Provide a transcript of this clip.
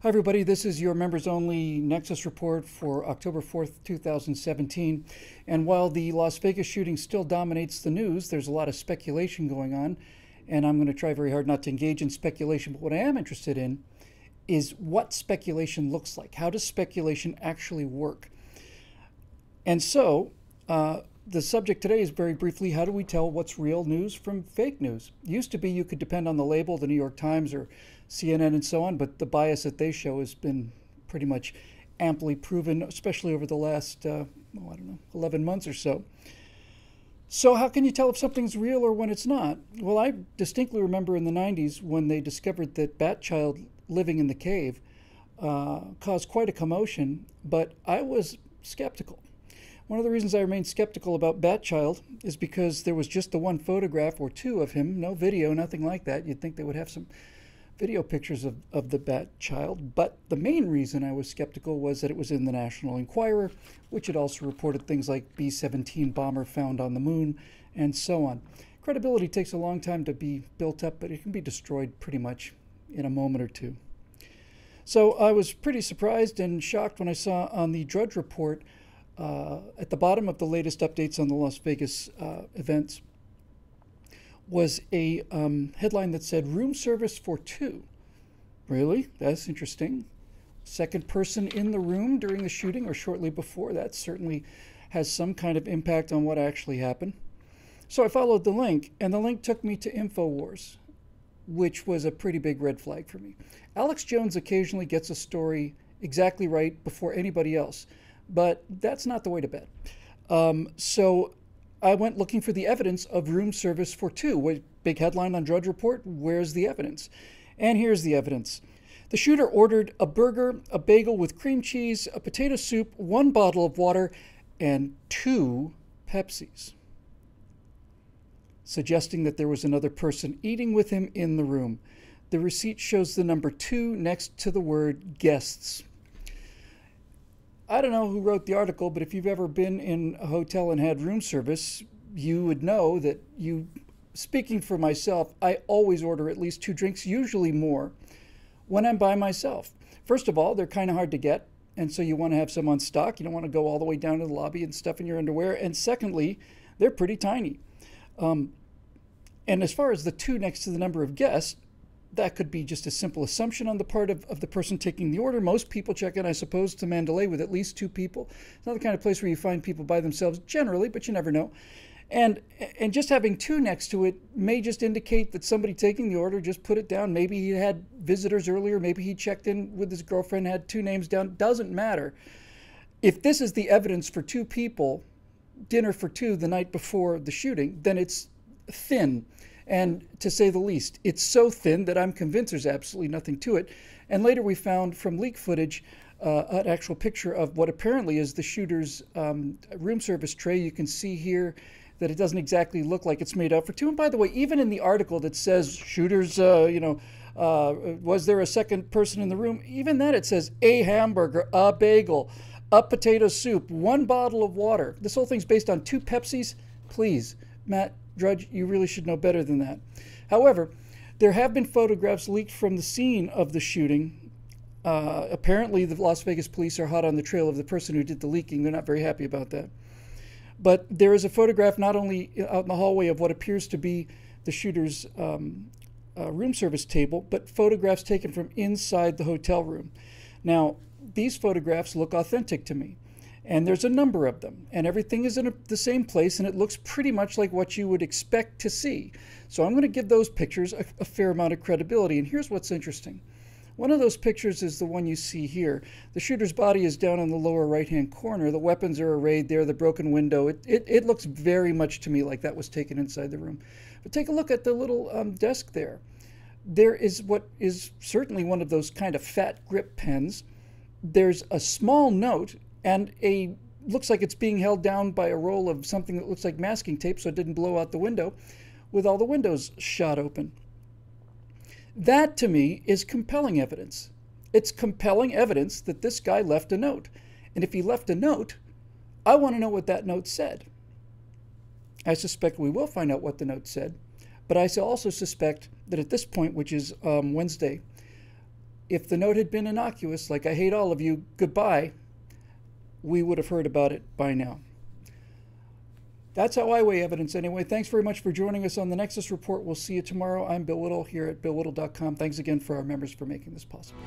Hi everybody, this is your members only Nexus Report for October 4th, 2017. And while the Las Vegas shooting still dominates the news, there's a lot of speculation going on. And I'm going to try very hard not to engage in speculation, but what I am interested in is what speculation looks like. How does speculation actually work? And so, the subject today is very briefly, how do we tell what's real news from fake news? It used to be you could depend on the label, the New York Times or CNN and so on, but the bias that they show has been pretty much amply proven, especially over the last, 11 months or so. So how can you tell if something's real or when it's not? Well, I distinctly remember in the 90s when they discovered that Bat-Child living in the cave caused quite a commotion, but I was skeptical. One of the reasons I remained skeptical about Bat-Child is because there was just the one photograph or two of him, no video, nothing like that. You'd think they would have some video pictures of the Bat-Child, but the main reason I was skeptical was that it was in the National Enquirer, which had also reported things like B-17 bomber found on the moon and so on. Credibility takes a long time to be built up, but it can be destroyed pretty much in a moment or two. So I was pretty surprised and shocked when I saw on the Drudge Report at the bottom of the latest updates on the Las Vegas events was a headline that said room service for two. Really? That's interesting. Second person in the room during the shooting or shortly before. That certainly has some kind of impact on what actually happened. So I followed the link, and the link took me to InfoWars, which was a pretty big red flag for me. Alex Jones occasionally gets a story exactly right before anybody else, but that's not the way to bet. So I went looking for the evidence of room service for two. Big headline on Drudge Report, where's the evidence? And here's the evidence. The shooter ordered a burger, a bagel with cream cheese, a potato soup, one bottle of water, and 2 Pepsis, suggesting that there was another person eating with him in the room. The receipt shows the number 2 next to the word guests. I don't know who wrote the article, but if you've ever been in a hotel and had room service, you would know that speaking for myself, I always order at least 2 drinks, usually more, when I'm by myself. First of all, they're kind of hard to get, and so you want to have some on stock. You don't want to go all the way down to the lobby and stuff in your underwear. And secondly, they're pretty tiny. And as far as the 2 next to the number of guests, that could be just a simple assumption on the part of the person taking the order. Most people check in, I suppose, to Mandalay with at least 2 people. It's not the kind of place where you find people by themselves generally, but you never know. And just having 2 next to it may just indicate that somebody taking the order just put it down. Maybe he had visitors earlier. Maybe he checked in with his girlfriend, had 2 names down. Doesn't matter. If this is the evidence for 2 people, dinner for 2 the night before the shooting, then it's thin. And to say the least, it's so thin that I'm convinced there's absolutely nothing to it. And later we found from leak footage an actual picture of what apparently is the shooter's room service tray. You can see here that it doesn't exactly look like it's made up for 2. And by the way, even in the article that says shooters, was there a second person in the room? Even that it says a hamburger, a bagel, a potato soup, 1 bottle of water. This whole thing's based on 2 Pepsis. Please, Matt Drudge, you really should know better than that. However, there have been photographs leaked from the scene of the shooting. Apparently, the Las Vegas police are hot on the trail of the person who did the leaking. They're not very happy about that. But there is a photograph not only out in the hallway of what appears to be the shooter's room service table, but photographs taken from inside the hotel room. Now, these photographs look authentic to me. And there's a number of them, and everything is in the same place, and it looks pretty much like what you would expect to see. So I'm going to give those pictures a fair amount of credibility, and here's what's interesting. One of those pictures is the one you see here. The shooter's body is down in the lower right-hand corner. The weapons are arrayed there, the broken window. It looks very much to me like that was taken inside the room. But take a look at the little desk there. There is what is certainly one of those kind of fat grip pens. There's a small note, and looks like it's being held down by a roll of something that looks like masking tape so it didn't blow out the window, with all the windows shot open. That, to me, is compelling evidence. It's compelling evidence that this guy left a note. And if he left a note, I want to know what that note said. I suspect we will find out what the note said, but I also suspect that at this point, which is Wednesday, if the note had been innocuous, like I hate all of you, goodbye, we would have heard about it by now. That's how I weigh evidence anyway. Thanks very much for joining us on the Nexus Report. We'll see you tomorrow. I'm Bill Whittle here at BillWhittle.com. Thanks again for our members for making this possible.